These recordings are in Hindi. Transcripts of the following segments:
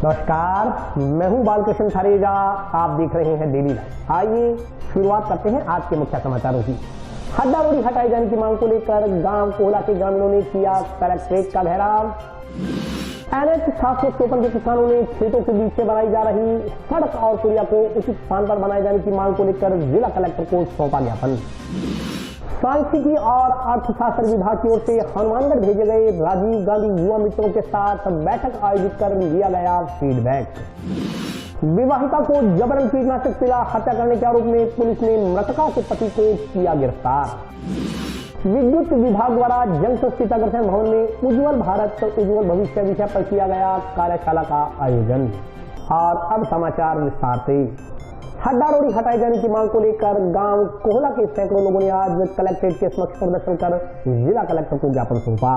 नमस्कार, मैं हूं बालकृष्ण थारेजा। आप देख रहे हैं डेली लाइव। आइए शुरुआत करते हैं आज के मुख्य समाचारों की। हड्डा रोडी हटाए जाने की मांग को लेकर गांव कोहला के ग्रामीणों ने किया कलेक्ट्रेट का घेराव। NH 754 के किसानों ने खेतों के बीच से बनाई जा रही सड़क और पुलिया को उचित स्थान पर बनाए जाने की मांग को लेकर जिला कलेक्टर को सौंपा ज्ञापन। सांख्यिकी और अर्थशास्त्र विभाग की ओर से हनुमानगढ़ भेजे गए राजीव गांधी युवा मित्रों के साथ बैठक आयोजित कर लिया गया फीडबैक। विवाहिता को जबरन कीटनाशक पिला हत्या करने के आरोप में पुलिस ने मृतका के पति को किया गिरफ्तार। विद्युत विभाग द्वारा जंक्शन स्थित अग्रसेन भवन में उज्जवल भारत उज्जवल भविष्य विषय पर किया गया कार्यशाला का आयोजन। और अब समाचार विस्तार से। हड्डा रोडी हटाए जाने की मांग को लेकर गांव कोहला के सैकड़ों लोगों ने आज कलेक्ट्रेट के समक्ष प्रदर्शन कर जिला कलेक्टर को ज्ञापन सौंपा।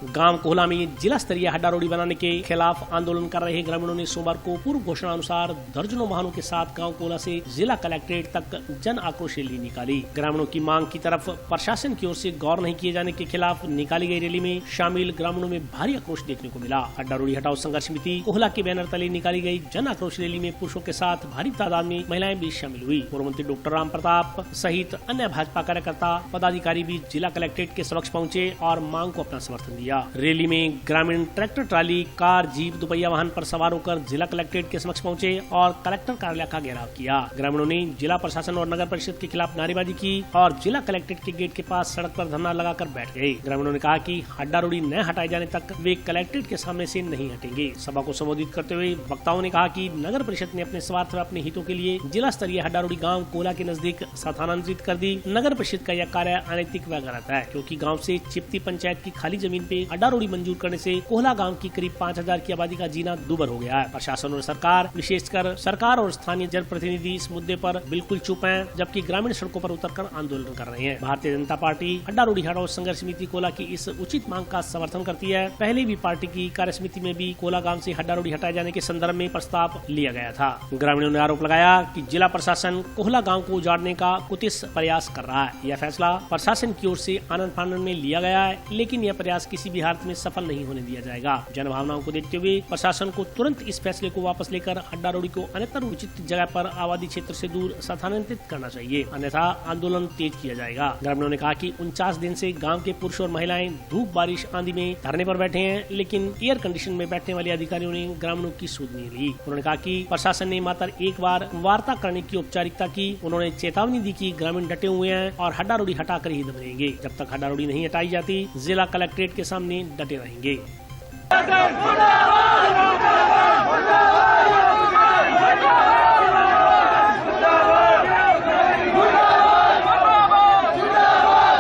गांव कोहला में जिला स्तरीय हड्डा रोडी बनाने के खिलाफ आंदोलन कर रहे ग्रामीणों ने सोमवार को पूर्व घोषणा अनुसार दर्जनों वाहनों के साथ गांव कोहला से जिला कलेक्ट्रेट तक जन आक्रोश रैली निकाली। ग्रामीणों की मांग की तरफ प्रशासन की ओर से गौर नहीं किए जाने के खिलाफ निकाली गई रैली में शामिल ग्रामीणों में भारी आक्रोश देखने को मिला। हड्डा रोडी हटाओ संघर्ष समिति कोहला के बैनर तले निकाली गई जन आक्रोश रैली में पुरुषों के साथ भारी तादाद में महिलाएं भी शामिल हुई। पूर्व मंत्री डॉक्टर राम प्रताप सहित अन्य भाजपा कार्यकर्ता पदाधिकारी भी जिला कलेक्ट्रेट के समक्ष पहुँचे और मांग को अपना समर्थन दिया। रैली में ग्रामीण ट्रैक्टर, ट्राली, कार, जीप, दुपहिया वाहन पर सवार होकर जिला कलेक्ट्रेट के समक्ष पहुंचे और कलेक्टर कार्यालय का घेराव किया। ग्रामीणों ने जिला प्रशासन और नगर परिषद के खिलाफ नारेबाजी की और जिला कलेक्ट्रेट के गेट के पास सड़क पर धरना लगाकर बैठ गए। ग्रामीणों ने कहा कि हड्डा रोडी न हटाए जाने तक वे कलेक्ट्रेट के सामने से नहीं हटेंगे। सभा को संबोधित करते हुए वक्ताओं ने कहा कि नगर परिषद ने अपने स्वार्थ व अपने हितों के लिए जिला स्तरीय हड्डा रोडी गाँव कोहला के नजदीक स्थानांतरित कर दी। नगर परिषद का यह कार्य अनैतिक व गलत है, क्योंकि गाँव से चिप्ती पंचायत की खाली जमीन पे हड्डा रोडी मंजूर करने से कोहला गांव की करीब 5000 की आबादी का जीना दूभर हो गया है। प्रशासन और सरकार, विशेषकर सरकार और स्थानीय जनप्रतिनिधि इस मुद्दे पर बिल्कुल चुप हैं, जबकि ग्रामीण सड़कों पर उतरकर आंदोलन कर रहे हैं। भारतीय जनता पार्टी हड्डा रोडी हटाओ संघर्ष समिति कोहला की इस उचित मांग का समर्थन करती है। पहले भी पार्टी की कार्य समिति में भी कोहला गाँव से हड्डा रोडी हटाए जाने के संदर्भ में प्रस्ताव लिया गया था। ग्रामीणों ने आरोप लगाया कि जिला प्रशासन कोहला गाँव को उजाड़ने का कुतिस प्रयास कर रहा है। यह फैसला प्रशासन की ओर से आनन फानन में लिया गया है, लेकिन यह प्रयास किसी भी हालत में सफल नहीं होने दिया जाएगा। जनभावनाओं को देखते हुए प्रशासन को तुरंत इस फैसले को वापस लेकर हड्डा रोडी को अन्यतर उचित जगह पर आबादी क्षेत्र से दूर स्थानांतरित करना चाहिए, अन्यथा आंदोलन तेज किया जाएगा। ग्रामीणों ने कहा कि 49 दिन से गांव के पुरुष और महिलाएं धूप, बारिश, आंधी में धरने पर बैठे हैं, लेकिन एयर कंडीशन में बैठने वाले अधिकारियों ने ग्रामीणों की सुध नहीं ली। उन्होंने कहा कि प्रशासन ने मात्र एक बार वार्ता करने की औपचारिकता की। उन्होंने चेतावनी दी कि ग्रामीण डटे हुए हैं और हड्डा रोडी हटाकर ही दम रहेंगे। जब तक हड्डा रोडी नहीं हटाई जाती, जिला कलेक्ट्रेट के सामने डटे रहेंगे।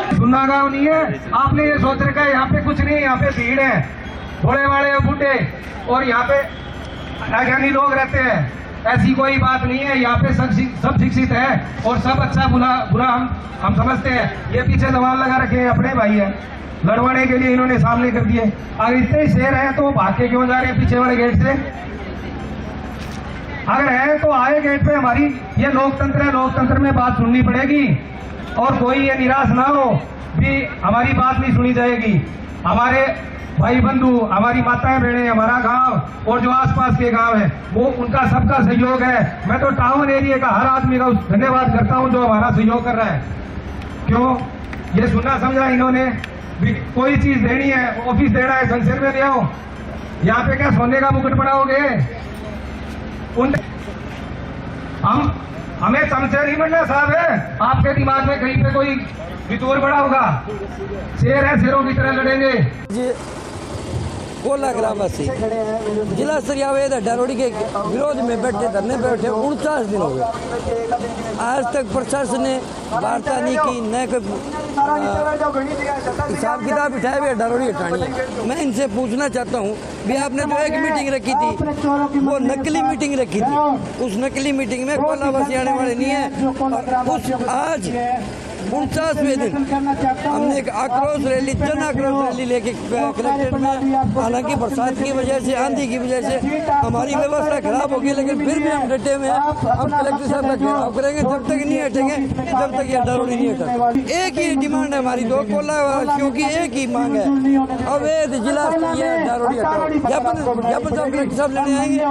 सुनना गाँव नहीं है। आपने ये सोच रखा है यहाँ पे कुछ नहीं है, यहाँ पे भीड़ है, थोड़े वाले बूढ़े और यहाँ पे अज्ञानी लोग रहते हैं। ऐसी कोई बात नहीं है। यहाँ पे सब शिक्षित है और सब अच्छा बुरा हम समझते हैं। ये पीछे दवाल लगा रखे हैं, अपने भाई है, लड़वाने के लिए इन्होंने सामने कर दिए। अगर इतने शेर हैं तो भाग के क्यों जा रहे हैं पीछे वाले गेट से? अगर है तो आए गेट पे। हमारी ये लोकतंत्र है, लोकतंत्र में बात सुननी पड़ेगी और कोई ये निराश ना हो भी हमारी बात नहीं सुनी जाएगी। हमारे भाई बंधु, हमारी माताएं बहनें, हमारा गांव और जो आसपास के गांव है, वो उनका सबका सहयोग है। मैं तो टाउन एरिया का हर आदमी का धन्यवाद करता हूं जो हमारा सहयोग कर रहा है। क्यों ये सुनना समझा इन्होंने भी कोई चीज देनी है, ऑफिस देना है, जंक्शन में ले आओ। यहाँ पे क्या सोने का मुकुट बनाओगे? हमें संशय नहीं बनना साहब है। आपके दिमाग में कहीं पे कोई वितोर बड़ा होगा। शेर है, शेरों की तरह लड़ेंगे। कोहला ग्रामवासी जिला स्तरीय अवैध हड्डा रोडी के विरोध में धरने बैठे 49 दिन हो गए। आज तक प्रशासन ने वार्ता नहीं की, न कोई हिसाब किताब बिठाए हुए हड्डा रोडी हटानी है। मैं इनसे पूछना चाहता हूँ भी आपने जो एक मीटिंग रखी थी वो नकली मीटिंग रखी थी। उस नकली मीटिंग में कोहला वासी आने वाले नहीं है। उस आज 49वें दिन हमने एक आक्रोश रैली, जन आक्रोश रैली लेके कलेक्ट्रेट में, हालांकि बरसात की वजह से, आंधी की वजह से हमारी व्यवस्था खराब हो गई, लेकिन फिर भी हम डटे हुए हैं। हम कलेक्टर साहब का घेराव करेंगे जब तक नहीं हटेंगे, जब तक ये अड्डा रोडी नहीं हटेगा। एक ही डिमांड है हमारी, दो कोला क्योंकि एक ही मांग है, अवैध जिला स्तरीय अड्डा रोडी हटाओ। ज्ञापन साहब कलेक्टर साहब लेने आएंगे।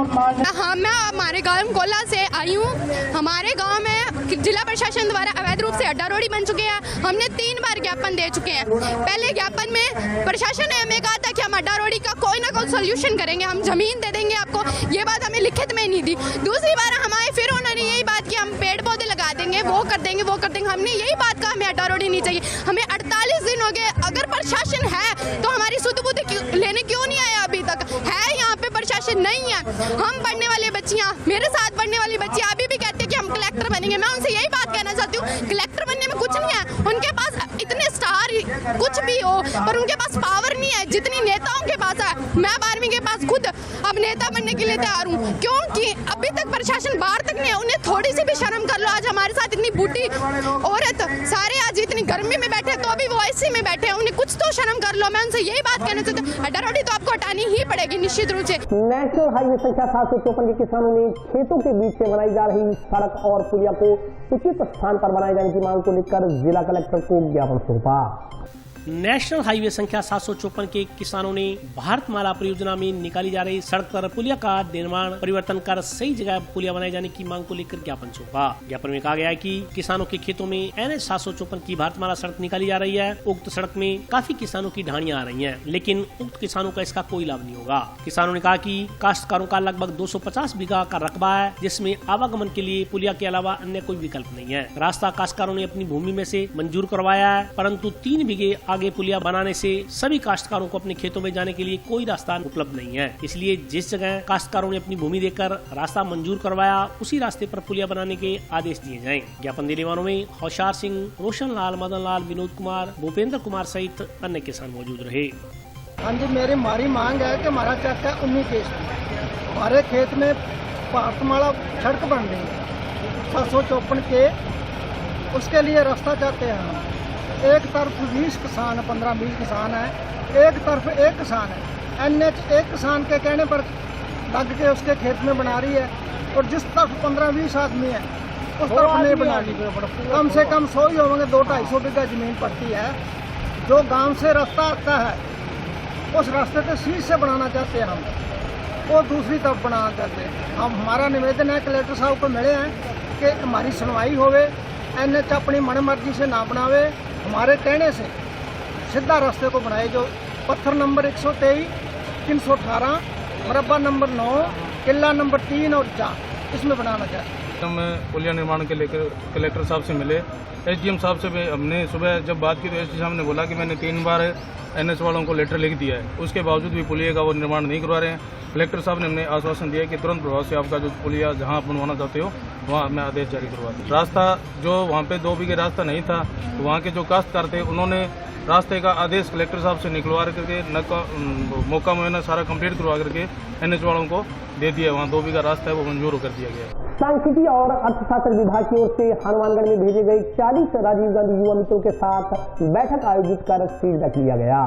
हाँ, मैं हमारे गाँव कोला से आई हूँ। हमारे गाँव में जिला प्रशासन द्वारा अवैध रूप से अड्डा रोडी बन चुके हैं। हमने 3 बार ज्ञापन दे चुके हैं। पहले ज्ञापन में प्रशासन ने हमें कहा था कि हम अड्डा रोडी का कोई ना कोई सोल्यूशन करेंगे, हम जमीन दे देंगे आपको, ये बात हमें लिखित में नहीं दी। दूसरी बार हमारे फिर उन्होंने यही बात की, हम पेड़ पौधे लगा देंगे, वो कर देंगे, वो कर देंगे। हमने यही बात कहा हमें अड्डा रोडी नहीं चाहिए। हमें 48 दिन हो गए। अगर प्रशासन है तो हमारी सुध बुध लेने क्यों नहीं आया अभी तक? है यहाँ पे प्रशासन नहीं है। हम पढ़ने वाले बच्चियाँ, मेरे साथ पढ़ने वाली बच्चियाँ अभी भी कहती है कि हम कलेक्टर बनेंगे। मैं उनसे यही बात कहना चाहती हूँ, कलेक्टर बनने में कुछ नहीं है। उनके पास इतने स्टार कुछ भी हो, पर उनके पास पावर नहीं है जितनी नेताओं के पास है। मैं 12वीं के पास खुद अब नेता बनने के लिए तैयार हूँ, क्योंकि अभी तक प्रशासन बाहर तक नहीं है। उन्हें थोड़ी सी भी शर्म कर लो। आज हमारे साथ इतनी बूढ़ी औरत सारे आज इतनी गर्मी में बैठे, तो अभी वो एसी में बैठे हैं, उन्हें कुछ तो शर्म कर लो। मैं उनसे यही बात कहना चाहती हूँ, अड्डा रोडी तो आपको हटानी ही पड़ेगी निश्चित रूप से। नेशनल हाईवे संख्या 754 के किसानों ने खेतों के बीच से बनाई जा रही सड़क और पुलिया को उचित स्थान पर बनाए जाने की मांग को लेकर जिला कलेक्टर को ज्ञापन सौंपा। नेशनल हाईवे संख्या 754 के किसानों ने भारतमाला परियोजना में निकाली जा रही सड़क पर पुलिया का निर्माण परिवर्तन कर सही जगह पुलिया बनाए जाने की मांग को लेकर ज्ञापन सौंपा। ज्ञापन में कहा गया है कि किसानों के खेतों में NH 754 की भारतमाला सड़क निकाली जा रही है। उक्त सड़क में काफी किसानों की ढाणियां आ रही हैं, लेकिन उक्त किसानों का इसका कोई लाभ नहीं होगा। किसानों ने कहा कि काश्तकारों का लगभग 250 बीघा का रकबा है, जिसमें आवागमन के लिए पुलिया के अलावा अन्य कोई विकल्प नहीं है। रास्ता काश्तकारों ने अपनी भूमि में से मंजूर करवाया है, परंतु 3 बीघे आगे पुलिया बनाने से सभी काश्तकारों को अपने खेतों में जाने के लिए कोई रास्ता उपलब्ध नहीं है। इसलिए जिस जगह काश्तकारों ने अपनी भूमि देकर रास्ता मंजूर करवाया, उसी रास्ते पर पुलिया बनाने के आदेश दिए जाएं। ज्ञापन देने वालों में होशियार सिंह, रोशन लाल, मदन लाल, विनोद कुमार, भूपेंद्र कुमार सहित अन्य किसान मौजूद रहे। हाँ जी, हमारी मांग है कि हमारा चेक है 19 केस हमारे खेत में भारतमाला सड़क बन रही है 754 के, उसके लिए रास्ता चाहते हैं हम। एक तरफ 20 किसान, 15-20 किसान है, एक तरफ एक किसान है। NH एक किसान के कहने पर लग के उसके खेत में बना रही है, और जिस तरफ 15-20 आदमी है उस तरफ नहीं बना रही। कम से कम 100 ही होंगे, 200-250 बीघा जमीन पड़ती है। जो गांव से रास्ता आता है उस रास्ते पे सीध से बनाना चाहते हैं हम, वो दूसरी तरफ बनाना चाहते हैं हम। हमारा निवेदन है कलेक्टर साहब को मिले हैं कि हमारी सुनवाई होवे, NH अपनी मनमर्जी से ना बनावे, हमारे कहने से सीधा रास्ते को बनाए। जो पत्थर नंबर 123, 318, मरबा नंबर 9, किला नंबर 3 और 4 इसमें बनाना चाहिए। हम पुलिया निर्माण के लेकर कलेक्टर साहब से मिले, SDM साहब से भी हमने सुबह जब बात की तो SDM साहब ने बोला कि मैंने 3 बार NH वालों को लेटर लिख दिया है, उसके बावजूद भी पुलिया का वो निर्माण नहीं करवा रहे हैं। कलेक्टर साहब ने हमने आश्वासन दिया कि तुरंत प्रभाव से आपका जो पुलिया जहां आप बनवाना चाहते हो वहां मैं आदेश जारी करवा दूँ। रास्ता जो वहां पे 2 बीघे रास्ता नहीं था, तो वहां के जो काश्तकार थे उन्होंने रास्ते का आदेश कलेक्टर साहब से निकलवा करके मौका मुआयना सारा कंप्लीट करवा करके NH वालों को दे दिया। वहाँ 2 बीघा रास्ता है वो मंजूर कर दिया गया। सांख्यिकी और अर्थशास्त्र विभाग की ओर से हनुमानगढ़ में भेजे गए 40 राजीव गांधी युवा मित्रों के साथ बैठक आयोजित कर फीडबैक लिया गया।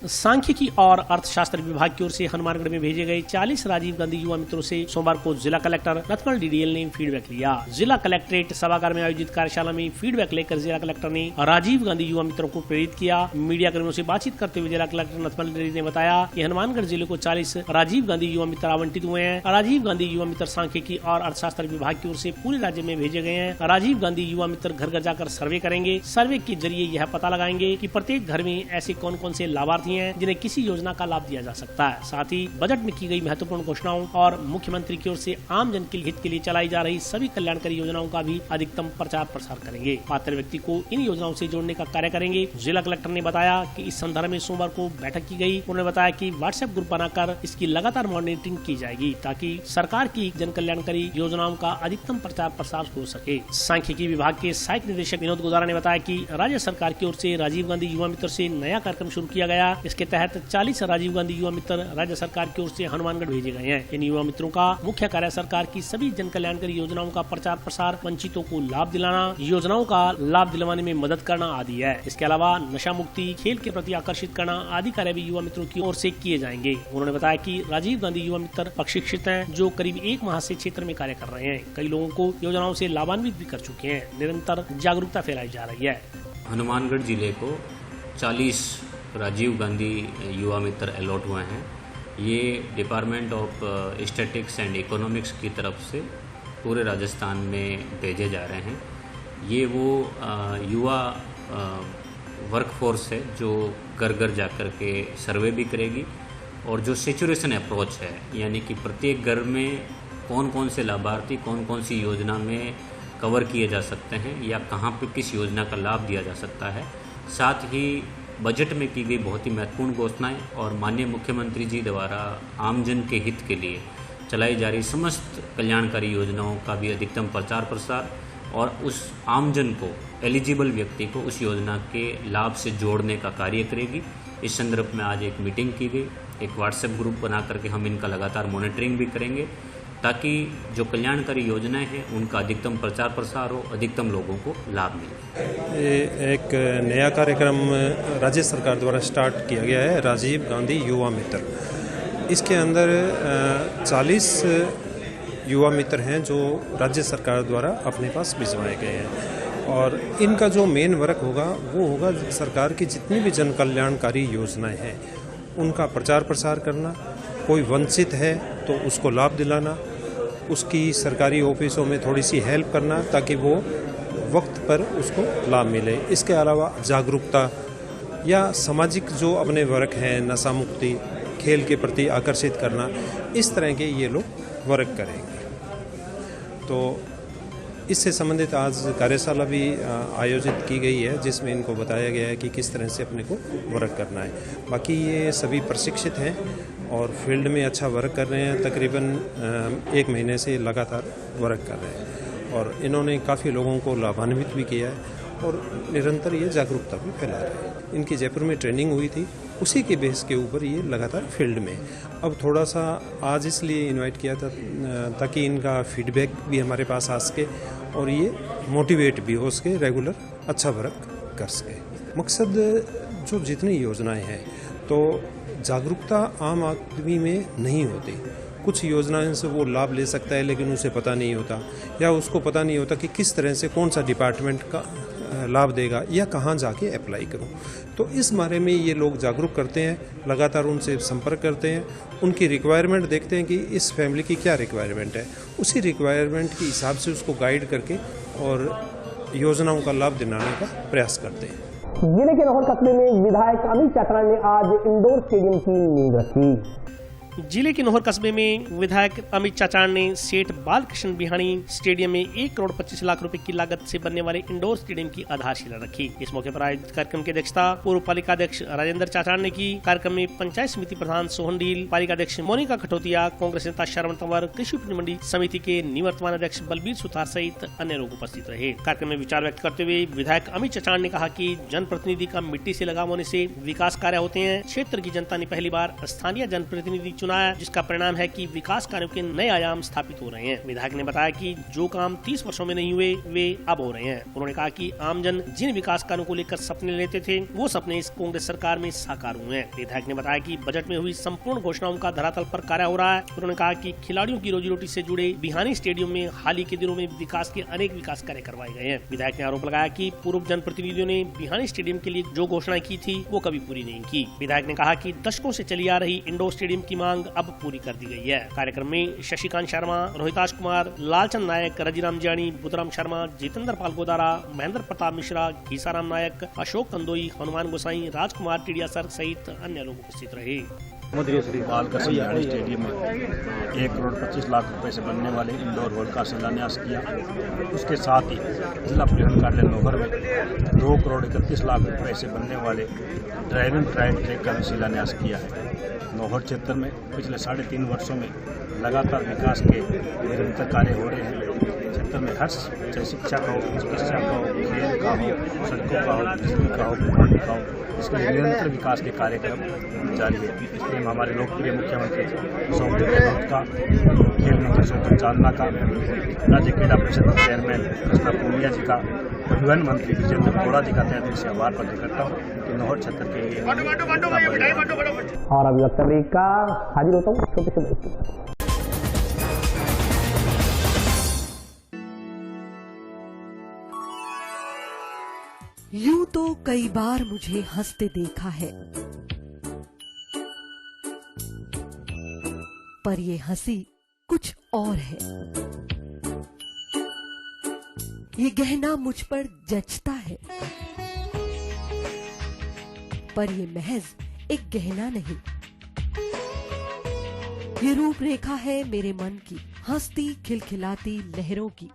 सांख्यिकी और अर्थशास्त्र विभाग की ओर से हनुमानगढ़ में भेजे गए 40 राजीव गांधी युवा मित्रों से सोमवार को जिला कलेक्टर नथमल DDL ने फीडबैक लिया। जिला कलेक्ट्रेट सभागार में आयोजित कार्यशाला में फीडबैक लेकर जिला कलेक्टर ने राजीव गांधी युवा मित्रों को प्रेरित किया। मीडिया कर्मियों से बातचीत करते हुए जिला कलेक्टर नथमल DDL ने बताया कि हनुमानगढ़ जिले को 40 राजीव गांधी युवा मित्र आवंटित हुए हैं। राजीव गांधी युवा मित्र सांख्यिकी और अर्थशास्त्र विभाग की ओर से पूरे राज्य में भेजे गए हैं। राजीव गांधी युवा मित्र घर घर जाकर सर्वे करेंगे। सर्वे के जरिए यह पता लगाएंगे कि प्रत्येक घर में ऐसे कौन कौन से लाभार्थी हैं जिन्हें किसी योजना का लाभ दिया जा सकता है। साथ ही बजट में की गई महत्वपूर्ण घोषणाओं और मुख्यमंत्री की ओर से आम जन के हित के लिए चलाई जा रही सभी कल्याणकारी योजनाओं का भी अधिकतम प्रचार प्रसार करेंगे। पात्र व्यक्ति को इन योजनाओं से जोड़ने का कार्य करेंगे। जिला कलेक्टर कलेक्टर ने बताया कि इस संदर्भ में सोमवार को बैठक की गई। उन्होंने बताया कि व्हाट्सएप ग्रुप बनाकर इसकी लगातार मॉनिटरिंग की जाएगी ताकि सरकार की जन कल्याणकारी योजनाओं का अधिकतम प्रचार प्रसार हो सके। सांख्यिकी विभाग के सहायक निदेशक विनोद गोदारा ने बताया कि राज्य सरकार की ओर से राजीव गांधी युवा मित्र से नया कार्यक्रम शुरू किया गया। इसके तहत 40 राजीव गांधी युवा मित्र राज्य सरकार की ओर से हनुमानगढ़ भेजे गए हैं। इन युवा मित्रों का मुख्य कार्य सरकार की सभी जन कल्याणकारी योजनाओं का प्रचार प्रसार, वंचितों को लाभ दिलाना, योजनाओं का लाभ दिलवाने में मदद करना आदि है। इसके अलावा नशा मुक्ति, खेल के प्रति आकर्षित करना आदि कार्य भी युवा मित्रों की ओर से किए जाएंगे। उन्होंने बताया कि राजीव गांधी युवा मित्र प्रशिक्षित हैं जो करीब 1 माह से क्षेत्र में कार्य कर रहे हैं। कई लोगों को योजनाओं से लाभान्वित भी कर चुके हैं। निरंतर जागरूकता फैलाई जा रही है। हनुमानगढ़ जिले को 40 राजीव गांधी युवा मित्र अलॉट हुए हैं। ये department of statics and economics की तरफ से पूरे राजस्थान में भेजे जा रहे हैं। ये वो युवा वर्कफोर्स है जो घर घर जाकर के सर्वे भी करेगी और जो सेचुरेशन अप्रोच है, यानी कि प्रत्येक घर में कौन कौन से लाभार्थी कौन कौन सी योजना में कवर किए जा सकते हैं या कहाँ पे किस योजना का लाभ दिया जा सकता है। साथ ही बजट में की गई बहुत ही महत्वपूर्ण घोषणाएं और माननीय मुख्यमंत्री जी द्वारा आमजन के हित के लिए चलाई जा रही समस्त कल्याणकारी योजनाओं का भी अधिकतम प्रचार प्रसार और उस आमजन को, एलिजिबल व्यक्ति को उस योजना के लाभ से जोड़ने का कार्य करेगी। इस संदर्भ में आज एक मीटिंग की गई। एक व्हाट्सएप ग्रुप बना करके हम इनका लगातार मॉनिटरिंग भी करेंगे ताकि जो कल्याणकारी योजनाएं हैं उनका अधिकतम प्रचार प्रसार हो, अधिकतम लोगों को लाभ मिले। एक नया कार्यक्रम राज्य सरकार द्वारा स्टार्ट किया गया है, राजीव गांधी युवा मित्र। इसके अंदर 40 युवा मित्र हैं जो राज्य सरकार द्वारा अपने पास भिजवाए गए हैं और इनका जो मेन वर्क होगा वो होगा सरकार की जितनी भी जन कल्याणकारी योजनाएं हैं उनका प्रचार प्रसार करना। कोई वंचित है तो उसको लाभ दिलाना, उसकी सरकारी ऑफिसों में थोड़ी सी हेल्प करना ताकि वो वक्त पर उसको लाभ मिले। इसके अलावा जागरूकता या सामाजिक जो अपने वर्क हैं, नशा मुक्ति, खेल के प्रति आकर्षित करना, इस तरह के ये लोग वर्क करेंगे। तो इससे संबंधित आज कार्यशाला भी आयोजित की गई है जिसमें इनको बताया गया है कि किस तरह से अपने को वर्क करना है। बाकी ये सभी प्रशिक्षित हैं और फील्ड में अच्छा वर्क कर रहे हैं। तकरीबन 1 महीने से लगातार वर्क कर रहे हैं और इन्होंने काफ़ी लोगों को लाभान्वित भी किया है और निरंतर ये जागरूकता भी फैला रहे हैं। इनकी जयपुर में ट्रेनिंग हुई थी, उसी के बेस के ऊपर ये लगातार फील्ड में। अब थोड़ा सा आज इसलिए इनवाइट किया था ताकि इनका फीडबैक भी हमारे पास आ सके और ये मोटिवेट भी हो सके, रेगुलर अच्छा वर्क कर सके। मकसद जो जितनी योजनाएं हैं तो जागरूकता आम आदमी में नहीं होती। कुछ योजनाएं से वो लाभ ले सकता है लेकिन उसे पता नहीं होता या उसको पता नहीं होता कि किस तरह से कौन सा डिपार्टमेंट का लाभ देगा या कहाँ जाके अप्लाई करूं। तो इस बारे में ये लोग जागरूक करते हैं, लगातार उनसे संपर्क करते हैं, उनकी रिक्वायरमेंट देखते हैं कि इस फैमिली की क्या रिक्वायरमेंट है, उसी रिक्वायरमेंट के हिसाब से उसको गाइड करके और योजनाओं का लाभ दिलाने का प्रयास करते हैं। जिले के नौहर कस्बे में विधायक अमित चाचाण ने आज इंडोर स्टेडियम की नींव रखी। जिले के नौहर कस्बे में विधायक अमित चाचाण ने सेठ बालकृष्ण बिहाणी स्टेडियम में 1 करोड़ 25 लाख रुपए की लागत से बनने वाले इंडोर स्टेडियम की आधारशिला रखी। इस मौके पर आयोजित कार्यक्रम की अध्यक्षता पूर्व पालिका अध्यक्ष राजेंद्र चाचाण ने की। कार्यक्रम में पंचायत समिति प्रधान सोहन डील, पालिका अध्यक्ष मोनिका खटोतिया, कांग्रेस नेता शरवण तंवर, कृषि उपज मंडी समिति के निवर्तमान अध्यक्ष बलबीर सुतार सहित अन्य लोग उपस्थित रहे। कार्यक्रम में विचार व्यक्त करते हुए विधायक अमित चाचाण ने कहा कि जनप्रतिनिधि का मिट्टी से लगाव होने से विकास कार्य होते हैं। क्षेत्र की जनता ने पहली बार स्थानीय जनप्रतिनिधि चुना है जिसका परिणाम है कि विकास कार्यों के नए आयाम स्थापित हो रहे हैं। विधायक ने बताया कि जो काम 30 वर्षों में नहीं हुए वे अब हो रहे हैं। उन्होंने कहा कि आमजन जिन विकास कार्यों को लेकर सपने लेते थे वो सपने इस कांग्रेस सरकार में साकार हुए हैं। विधायक ने बताया कि बजट में हुई संपूर्ण घोषणाओं का धरातल पर कार्य हो रहा है। उन्होंने कहा कि खिलाड़ियों की रोजी रोटी से जुड़े बिहानी स्टेडियम में हाल ही के दिनों में विकास के अनेक विकास कार्य करवाए गए हैं। विधायक ने आरोप लगाया कि पूर्व जनप्रतिनिधियों ने बिहानी स्टेडियम के लिए जो घोषणाएं की थी वो कभी पूरी नहीं की। विधायक ने कहा कि दशकों से चली आ रही इंडोर स्टेडियम की मांग अब पूरी कर दी गई है। कार्यक्रम में शशिकांत शर्मा, रोहिताश कुमार, लालचंद नायक, रजीराम जानी, बुद्धराम शर्मा, जितेंद्र पाल गोदारा, महेंद्र प्रताप मिश्रा, घीसाराम नायक, अशोक कंदोई, हनुमान गोसाई, राजकुमार टिडिया सर सहित अन्य लोग उपस्थित रहे। मुद्री श्री बालकृष्ण बिहारी स्टेडियम में 1 करोड़ 25 लाख रुपए से बनने वाले इंडोर हॉल का शिलान्यास किया। उसके साथ ही जिला परिवहन कार्यालय नौहर में 2 करोड़ 31 लाख रुपए से बनने वाले ड्राइविंग ट्रैक का भी शिलान्यास किया है। नौहर क्षेत्र में पिछले 3.5 वर्षों में लगातार विकास के निरंतर कार्य हो रहे हैं। क्षेत्र में हर चाहे शिक्षा का हो, चिकित्सा का हो, खेल का हो, सड़कों का हो, बिजली का हो, पानी का हो, इसके निरंतर विकास के कार्यक्रम जारी है। इसलिए हमारे लोकप्रिय मुख्यमंत्री सौगंध गहलोत का, खेल मंत्री शोभन चांदना का, राज्य क्रीड़ा परिषद के चेयरमैन कृष्णा पूनिया जी का, परिवहन मंत्री विजेंद्र गौड़ा जी का तहे दिल से आभार प्रकट करता हूँ कि नौहर क्षेत्र के लिए। और अभी वक्त ब्रेक का हाजिर होता हूँ छोटे से ब्रेक के बाद। यूं तो कई बार मुझे हंसते देखा है, पर ये हंसी कुछ और है। ये गहना मुझ पर जचता है, पर ये महज एक गहना नहीं। ये रूपरेखा है मेरे मन की, हंसती खिलखिलाती लहरों की,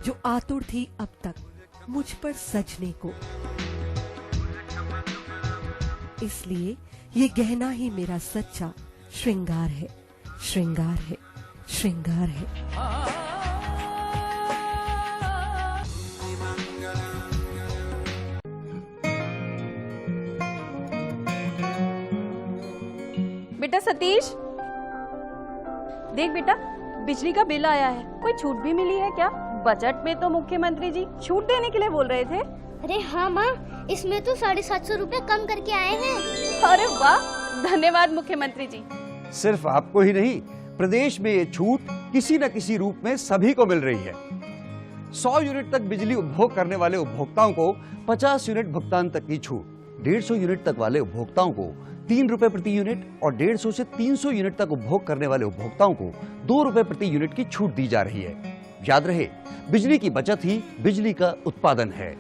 जो आतुर थी अब तक मुझ पर सजने को। इसलिए ये गहना ही मेरा सच्चा श्रृंगार है, श्रृंगार है, श्रृंगार है। बेटा सतीश, देख बेटा, बिजली का बिल आया है। कोई छूट भी मिली है क्या? बजट में तो मुख्यमंत्री जी छूट देने के लिए बोल रहे थे। अरे हाँ माँ, इसमें तो 750 रुपए कम करके आए हैं। अरे वाह, धन्यवाद मुख्यमंत्री जी। सिर्फ आपको ही नहीं, प्रदेश में ये छूट किसी न किसी रूप में सभी को मिल रही है। 100 यूनिट तक बिजली उपभोग करने वाले उपभोक्ताओं को 50 यूनिट भुगतान तक की छूट, 150 यूनिट तक वाले उपभोक्ताओं को 3 रुपए प्रति यूनिट और 150 से 300 यूनिट तक उपभोग करने वाले उपभोक्ताओं को 2 रुपए प्रति यूनिट की छूट दी जा रही है। याद रहे, बिजली की बचत ही बिजली का उत्पादन है।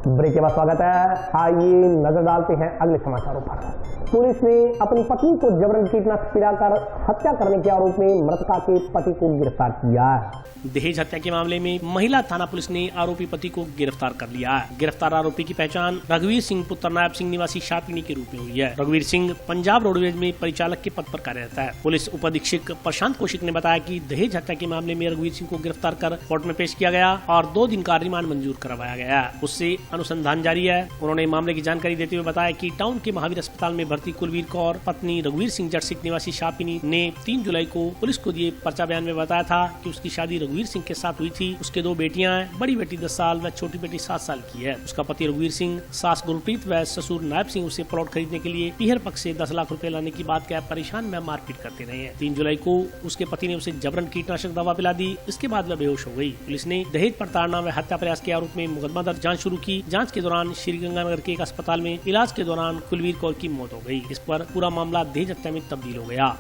ब्रेक के बाद स्वागत है। आइए नजर डालते हैं अगले समाचारों पर। पुलिस ने अपनी पत्नी को जबरन कीटनाशक पिलाकर हत्या करने के आरोप में मृतका के पति को गिरफ्तार किया है। दहेज हत्या के मामले में महिला थाना पुलिस ने आरोपी पति को गिरफ्तार कर लिया है। गिरफ्तार आरोपी की पहचान रघुवीर सिंह पुत्र नायब सिंह निवासी शापिनी के रूप में हुई है। रघुवीर सिंह पंजाब रोडवेज में परिचालक के पद पर कार्यरत है। पुलिस उप अधीक्षक प्रशांत कौशिक ने बताया कि दहेज हत्या के मामले में रघुवीर सिंह को गिरफ्तार कर कोर्ट में पेश किया गया और 2 दिन का रिमांड मंजूर करवाया गया। उससे अनुसंधान जारी है। उन्होंने मामले की जानकारी देते हुए बताया कि टाउन के महावीर अस्पताल में भर्ती कुलवीर कौर पत्नी रघुवीर सिंह जटसिक निवासी शापिनी ने 3 जुलाई को पुलिस को दिए पर्चा बयान में बताया था कि उसकी शादी रघुवीर सिंह के साथ हुई थी। उसके 2 बेटियां हैं, बड़ी बेटी 10 साल व छोटी बेटी 7 साल की है। उसका पति रघुवीर सिंह, सास गुरप्रीत व ससुर नायब सिंह उसे प्लॉट खरीदने के लिए पीहर पक्ष से 10 लाख रुपए लाने की बात कह परेशान में मारपीट करते रहे हैं। 3 जुलाई को उसके पति ने उसे जबरन कीटनाशक दवा पिला दी। इसके बाद वह बेहोश हो गई। पुलिस ने दहेज प्रताड़ना व हत्या प्रयास के आरोप में मुकदमा दर्ज जांच शुरू की। जांच के दौरान श्रीगंगानगर के एक अस्पताल में इलाज के दौरान कुलवीर कौर की मौत हो गई। इस पर पूरा मामला दहेज हत्या में तब्दील हो गया।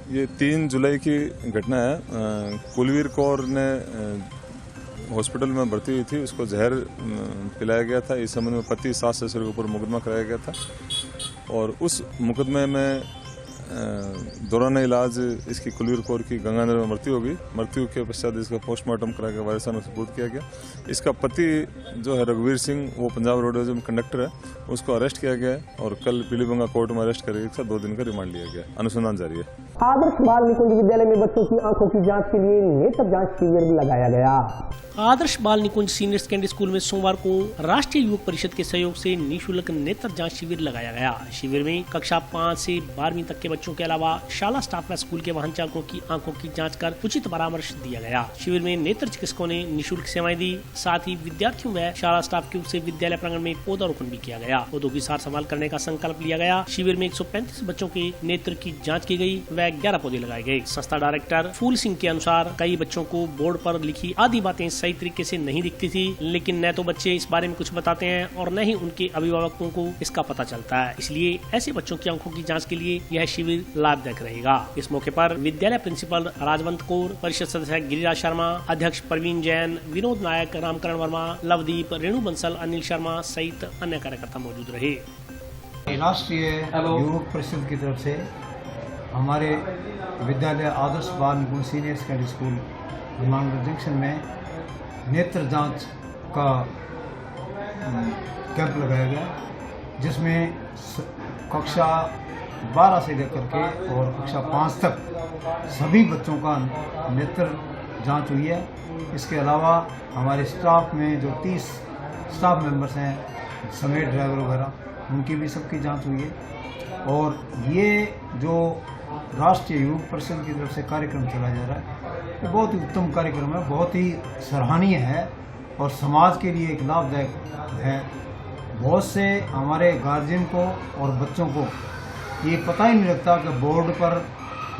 ये 3 जुलाई की घटना है। कुलवीर कौर ने हॉस्पिटल में भर्ती हुई थी, उसको जहर पिलाया गया था। इस संबंध में पति सास ससुर के ऊपर मुकदमा कराया गया था और उस मुकदमे में दौरान इलाज इसकी कुलवीर कौर की गंगानगर में मृत्यु के पश्चात इसका पोस्टमार्टम करा के वारिसां को सुपुर्द किया गया। इसका पति जो है रघुवीर सिंह, वो पंजाब रोडवेज में कंडक्टर है, उसको अरेस्ट किया गया है और कल पीलीबंगा कोर्ट में अरेस्ट करके 2 दिन का रिमांड लिया गया। अनुसंधान जारी है। आदर्श बाल निकुंज विद्यालय में बच्चों की आंखों की जांच के लिए नेत्र जांच शिविर भी लगाया गया। आदर्श बाल निकुंज सीनियर सेकेंडरी स्कूल में सोमवार को राष्ट्रीय युवक परिषद के सहयोग से निःशुल्क नेत्र जांच शिविर लगाया गया। शिविर में कक्षा 5 से 12वीं तक के बच्चों के अलावा शाला स्टाफ व स्कूल के वाहन चालकों की आंखों की जांच कर उचित परामर्श दिया गया। शिविर में नेत्र चिकित्सकों ने निःशुल्क सेवाएं दी। साथ ही विद्यार्थियों व शाला स्टाफ की ओर से विद्यालय प्रांगण में पौधारोपण भी किया गया। पौधों की सार संभाल करने का संकल्प लिया गया। शिविर में 135 बच्चों के नेत्र की जाँच की गयी व 11 पौधे लगाए गए। संस्था डायरेक्टर फूल सिंह के अनुसार कई बच्चों को बोर्ड पर लिखी आधी बातें सही सही तरीके से नहीं दिखती थी, लेकिन न तो बच्चे इस बारे में कुछ बताते हैं और न ही उनके अभिभावकों को इसका पता चलता है। इसलिए ऐसे बच्चों की आंखों की जांच के लिए यह शिविर लाभदायक रहेगा। इस मौके पर विद्यालय प्रिंसिपल राजवंत कौर, परिषद सदस्य गिरिराज शर्मा, अध्यक्ष प्रवीण जैन, विनोद नायक, रामकरण वर्मा, लवदीप, रेणु बंसल, अनिल शर्मा सहित अन्य कार्यकर्ता मौजूद रहे। राष्ट्रीय युवक परिषद की तरफ से हमारे विद्यालय आदर्श बाल निपुण senior secondary school Hanumangarh junction में नेत्र जांच का कैंप लगाया गया, जिसमें कक्षा 12 से लेकर के और कक्षा 5 तक सभी बच्चों का नेत्र जांच हुई है। इसके अलावा हमारे स्टाफ में जो 30 स्टाफ मेंबर्स हैं समेत ड्राइवर वगैरह, उनकी भी सबकी जांच हुई है। और ये जो राष्ट्रीय युवक परिषद की तरफ से कार्यक्रम चलाया जा रहा है, ये बहुत ही उत्तम कार्यक्रम है, बहुत ही सराहनीय है और समाज के लिए एक लाभदायक है। बहुत से हमारे गार्जियन को और बच्चों को ये पता ही नहीं लगता कि बोर्ड पर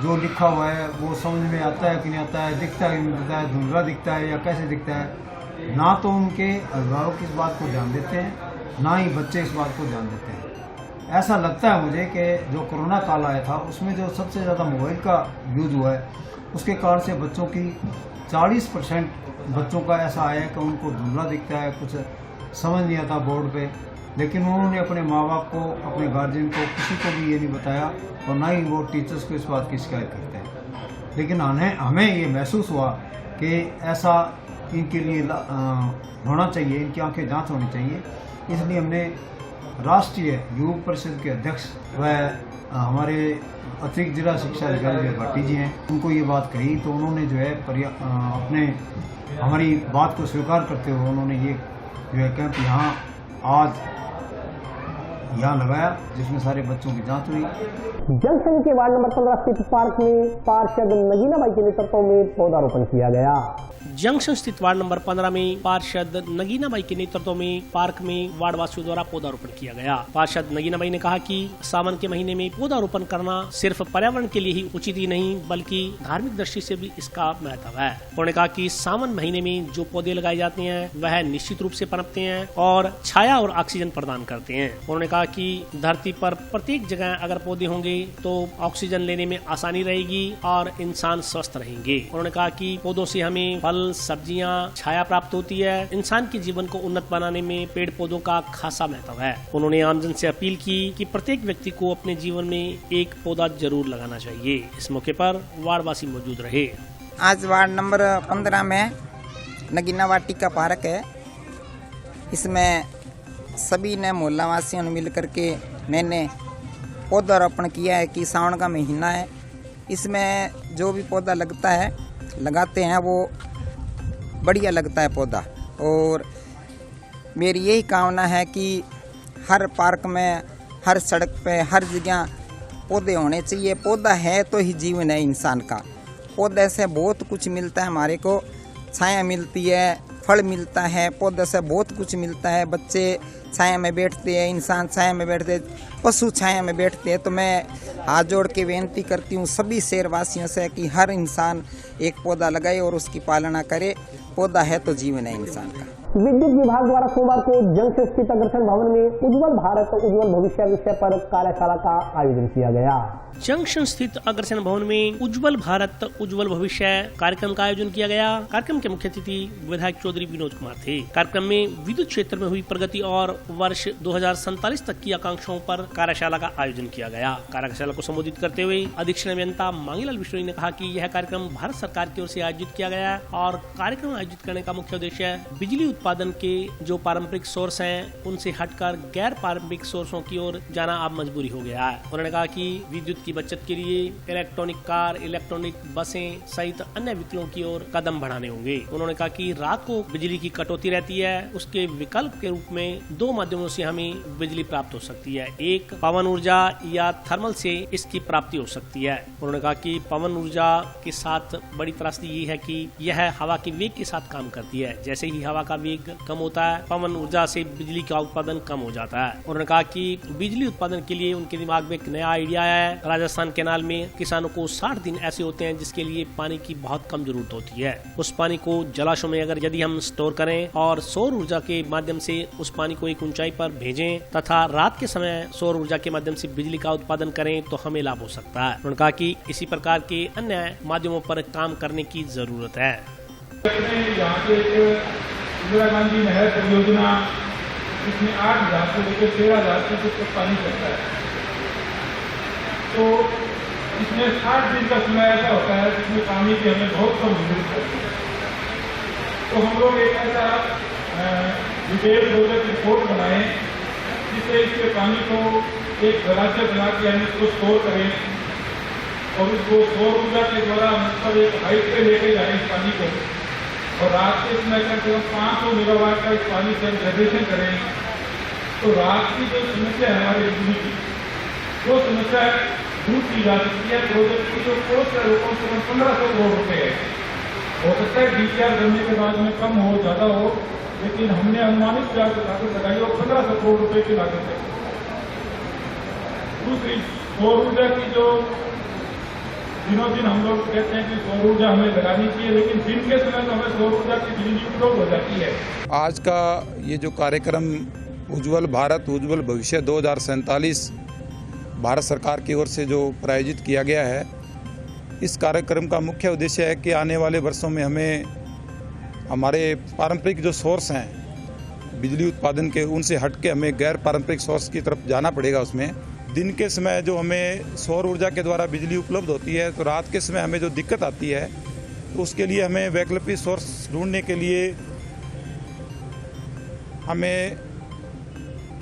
जो लिखा हुआ है वो समझ में आता है कि नहीं आता है, दिखता है कि नहीं दिखता है, धुंधला दिखता है या कैसे दिखता है। ना तो उनके अभिभावक इस बात को ध्यान देते हैं, ना ही बच्चे इस बात को ध्यान देते हैं। ऐसा लगता है मुझे कि जो कोरोना काल आया था उसमें जो सबसे ज़्यादा मोबाइल का यूज हुआ है, उसके कारण से बच्चों की 40% बच्चों का ऐसा आया है कि उनको धुंधला दिखता है, कुछ समझ नहीं आता बोर्ड पे। लेकिन उन्होंने अपने माँ बाप को, अपने गार्जियन को, किसी को भी ये नहीं बताया और ना ही वो टीचर्स को इस बात की शिकायत करते हैं। लेकिन हमें ये महसूस हुआ कि ऐसा इनके लिए होना चाहिए, इनकी आंखें जांच होनी चाहिए। इसलिए हमने राष्ट्रीय युवक परिषद के अध्यक्ष व हमारे अतिरिक्त जिला शिक्षा अधिकारी भाटी जी हैं, उनको ये बात कही तो उन्होंने जो है अपने हमारी बात को स्वीकार करते हुए उन्होंने ये जो है कैंप यहाँ लगाया, जिसमें सारे बच्चों की जांच हुई। जंक्शन के वार्ड नंबर 15 स्थित पार्क में पार्षद नगीना बाई के नेतृत्व में पौधारोपण किया गया। जंक्शन स्थित वार्ड नंबर 15 में पार्षद नगीना बाई के नेतृत्व में पार्क में वार्डवासियों द्वारा पौधारोपण किया गया। पार्षद नगीना बाई ने कहा कि सावन के महीने में पौधारोपण करना सिर्फ पर्यावरण के लिए ही उचित ही नहीं बल्कि धार्मिक दृष्टि से भी इसका महत्व है। उन्होंने कहा कि सावन महीने में जो पौधे लगाए जाते हैं वह निश्चित रूप से पनपते हैं और छाया और ऑक्सीजन प्रदान करते हैं। उन्होंने कहा कि धरती पर प्रत्येक जगह अगर पौधे होंगे तो ऑक्सीजन लेने में आसानी रहेगी और इंसान स्वस्थ रहेंगे। उन्होंने कहा कि पौधों से हमें फल, सब्जियां, छाया प्राप्त होती है। इंसान के जीवन को उन्नत बनाने में पेड़ पौधों का खासा महत्व है। उन्होंने आमजन से अपील की कि प्रत्येक व्यक्ति को अपने जीवन में एक पौधा जरूर लगाना चाहिए। इस मौके पर वार्डवासी मौजूद रहे। आज वार्ड नंबर 15 में नगीना वाटिका पार्क है। इसमें सभी ने मोहल्ला वासियों ने मिलकर के मैंने पौधारोपण किया है कि सावन का महीना है, इसमें जो भी पौधा लगता है लगाते हैं वो बढ़िया लगता है पौधा। और मेरी यही कामना है कि हर पार्क में, हर सड़क पे, हर जगह पौधे होने चाहिए। पौधा है तो ही जीवन है इंसान का। पौधे से बहुत कुछ मिलता है, हमारे को छाया मिलती है, फल मिलता है, पौधे से बहुत कुछ मिलता है। बच्चे छाया में बैठते हैं, इंसान छाया में बैठते हैं, पशु छाया में बैठते हैं। तो मैं हाथ जोड़ के विनती करती हूँ सभी शहरवासियों से कि हर इंसान एक पौधा लगाए और उसकी पालना करे। पौधा है तो जीवन है इंसान का। विद्युत विभाग द्वारा सोमवार को जंक्शन स्थित अग्रसेन भवन में उज्जवल भारत उज्जवल भविष्य विषय पर कार्यशाला का आयोजन किया गया। जंक्शन स्थित अग्रसेन भवन में उज्जवल भारत उज्जवल भविष्य कार्यक्रम का आयोजन किया गया। कार्यक्रम के मुख्य अतिथि विधायक चौधरी विनोद कुमार थे। कार्यक्रम में विद्युत क्षेत्र में हुई प्रगति और वर्ष 2047 तक की आकांक्षाओं पर कार्यशाला का आयोजन किया गया। कार्यशाला को संबोधित करते हुए अधीक्षण अभियंता मांगीलाल बिश्नोई ने कहा कि यह कार्यक्रम भारत सरकार की ओर से आयोजित किया गया है और कार्यक्रम आयोजित करने का मुख्य उद्देश्य बिजली उत्पादन के जो पारंपरिक सोर्स हैं उनसे हटकर गैर पारंपरिक सोर्सों की ओर जाना अब मजबूरी हो गया है। उन्होंने कहा कि विद्युत की बचत के लिए इलेक्ट्रॉनिक कार, इलेक्ट्रॉनिक बसें सहित अन्य विकल्पों की ओर कदम बढ़ाने होंगे। उन्होंने कहा कि रात को बिजली की कटौती रहती है, उसके विकल्प के रूप में दो माध्यमों से हमें बिजली प्राप्त हो सकती है। एक पवन ऊर्जा या थर्मल से इसकी प्राप्ति हो सकती है। उन्होंने कहा कि पवन ऊर्जा के साथ बड़ी त्रासदी ये है कि यह हवा के वेग के साथ काम करती है। जैसे ही हवा का वेग कम होता है, पवन ऊर्जा से बिजली का उत्पादन कम हो जाता है। उन्होंने कहा कि बिजली उत्पादन के लिए उनके दिमाग में एक नया आइडिया आया है। राजस्थान कैनाल में किसानों को 60 दिन ऐसे होते हैं जिसके लिए पानी की बहुत कम जरूरत होती है। उस पानी को जलाशयों में अगर यदि हम स्टोर करें और सौर ऊर्जा के माध्यम से उस पानी को एक ऊंचाई पर भेजें तथा रात के समय सौर ऊर्जा के माध्यम से बिजली का उत्पादन करें तो हमें लाभ हो सकता है। उन्होंने कहा कि इसी प्रकार के अन्य माध्यमों पर काम करने की जरूरत है। यहाँ पे इंदिरा गांधी नहर परियोजना, इसमें 8,000 से लेकर 13,000 तक पानी चलता है। तो इसमें 60 दिन का समय ऐसा होता है जिसमें पानी की हमें बहुत कम जरूरत होती है। तो हम लोग एक ऐसा डिटेल प्रोजेक्ट रिपोर्ट बनाएं जिससे इसके पानी को एक जलाशय बना के हम इसको स्टोर करें और उसको सौर ऊर्जा के द्वारा मतलब एक हाइट पे लेके जाए इस पानी को, और रात के समय कम से कम 500 मेगावाट का इस पानी से जनरेशन करें। तो रात की जो समस्या है हमारे बिजली की, वो समस्या दूर की जा सकती है। प्रोजेक्ट की जो कोस्ट है वो कम से कम 1500 करोड़ रुपए है। हो सकता है DPR बनने के बाद में कम हो, ज्यादा हो, लेकिन हमने अनुमानित लागत लगाई और 1500 करोड़ रुपए की लागत है। दूसरी सौर ऊर्जा की जो दिनों दिन हम लोग कहते हैं कि सौर ऊर्जा हमें लगानी चाहिए, लेकिन दिन के समय तो हमें सौर ऊर्जा की बिजली उपलब्ध हो जाती है। आज का ये जो कार्यक्रम उज्ज्वल भारत उज्ज्वल भविष्य 2047 भारत सरकार की ओर से जो प्रायोजित किया गया है, इस कार्यक्रम का मुख्य उद्देश्य है कि आने वाले वर्षों में हमें हमारे पारंपरिक जो सोर्स हैं बिजली उत्पादन के, उनसे हट के हमें गैर पारंपरिक सोर्स की तरफ जाना पड़ेगा। उसमें दिन के समय जो हमें सौर ऊर्जा के द्वारा बिजली उपलब्ध होती है, तो रात के समय हमें जो दिक्कत आती है तो उसके लिए हमें वैकल्पिक सोर्स ढूंढने के लिए हमें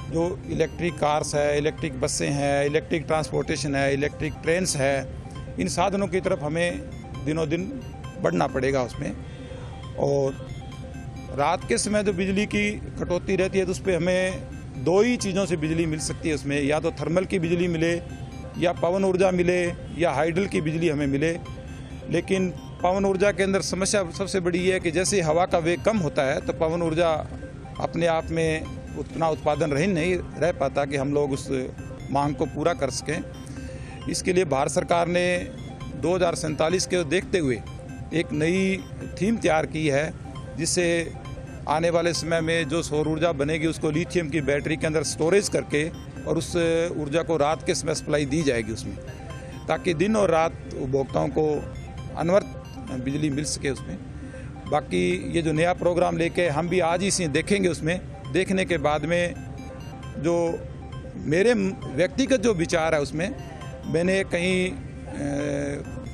जो इलेक्ट्रिक कार्स है, इलेक्ट्रिक बसें हैं, इलेक्ट्रिक ट्रांसपोर्टेशन है, इलेक्ट्रिक ट्रेन्स है, इन साधनों की तरफ हमें दिनों दिन बढ़ना पड़ेगा उसमें। और रात के समय जो बिजली की कटौती रहती है तो उस पर हमें दो ही चीज़ों से बिजली मिल सकती है उसमें, या तो थर्मल की बिजली मिले, या पवन ऊर्जा मिले, या हाइडल की बिजली हमें मिले। लेकिन पवन ऊर्जा के अंदर समस्या सबसे बड़ी है कि जैसे हवा का वेग कम होता है तो पवन ऊर्जा अपने आप में उतना उत्पादन नहीं रह पाता कि हम लोग उस मांग को पूरा कर सकें। इसके लिए भारत सरकार ने 2047 के देखते हुए एक नई थीम तैयार की है, जिससे आने वाले समय में जो सौर ऊर्जा बनेगी उसको लिथियम की बैटरी के अंदर स्टोरेज करके और उस ऊर्जा को रात के समय सप्लाई दी जाएगी उसमें, ताकि दिन और रात उपभोक्ताओं को अनवरत बिजली मिल सके उसमें। बाकी ये जो नया प्रोग्राम लेके हम भी आज ही इसे देखेंगे, उसमें देखने के बाद में जो मेरे व्यक्तिगत जो विचार है उसमें, मैंने कहीं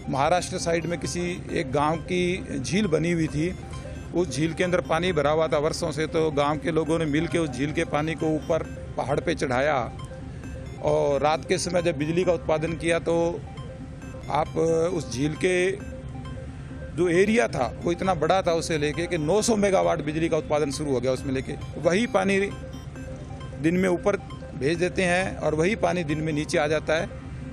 महाराष्ट्र साइड में किसी एक गांव की झील बनी हुई थी, उस झील के अंदर पानी भरा हुआ था वर्षों से, तो गांव के लोगों ने मिलकर उस झील के पानी को ऊपर पहाड़ पे चढ़ाया और रात के समय जब बिजली का उत्पादन किया तो आप उस झील के जो एरिया था वो इतना बड़ा था, उसे लेके कि 900 मेगावाट बिजली का उत्पादन शुरू हो गया उसमें लेके। वही पानी दिन में ऊपर भेज देते हैं और वही पानी दिन में नीचे आ जाता है,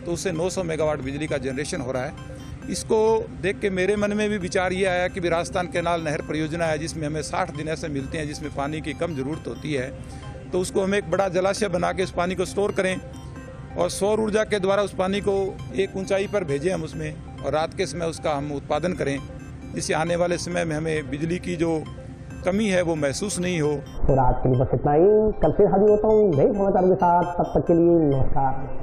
तो उससे 900 मेगावाट बिजली का जनरेशन हो रहा है। इसको देख के मेरे मन में भी विचार ये आया कि राजस्थान कैनाल नहर परियोजना है जिसमें हमें 60 दिन ऐसे मिलते हैं जिसमें पानी की कम ज़रूरत होती है, तो उसको हम एक बड़ा जलाशय बना के उस पानी को स्टोर करें और सौर ऊर्जा के द्वारा उस पानी को एक ऊंचाई पर भेजें हम उसमें, और रात के समय उसका हम उत्पादन करें, जिससे आने वाले समय में हमें बिजली की जो कमी है वो महसूस नहीं हो। तो आज के लिए बस इतना ही, कल फिर हाजिर होता हूँ नए समाचारों के साथ, तब तक के लिए नमस्कार।